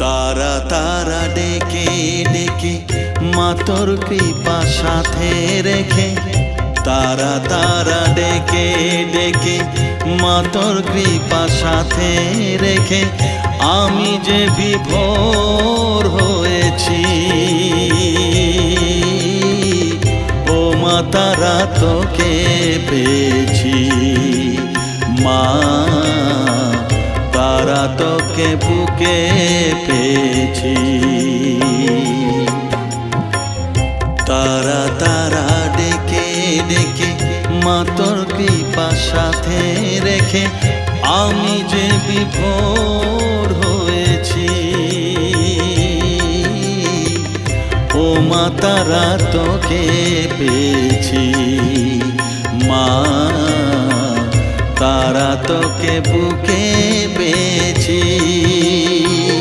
তারা তারা ডেকে ডেকে মা তোর কৃপা সাথে রেখে, তারা তারা ডেকে ডেকে মা তোর কৃপা সাথে রেখে আমি যে বিভোর হয়েছি। ও মা তারা তোকে পেয়েছি, মা তারা তোকে বুকে পেয়েছি। তারা তারা ডেকে ডেকে মা তোর কৃপা সাথে রেখে আমি যে বিভোর হয়েছি। ও মা তারা তোকে পেয়েছি, মা তারা তোকে বুকে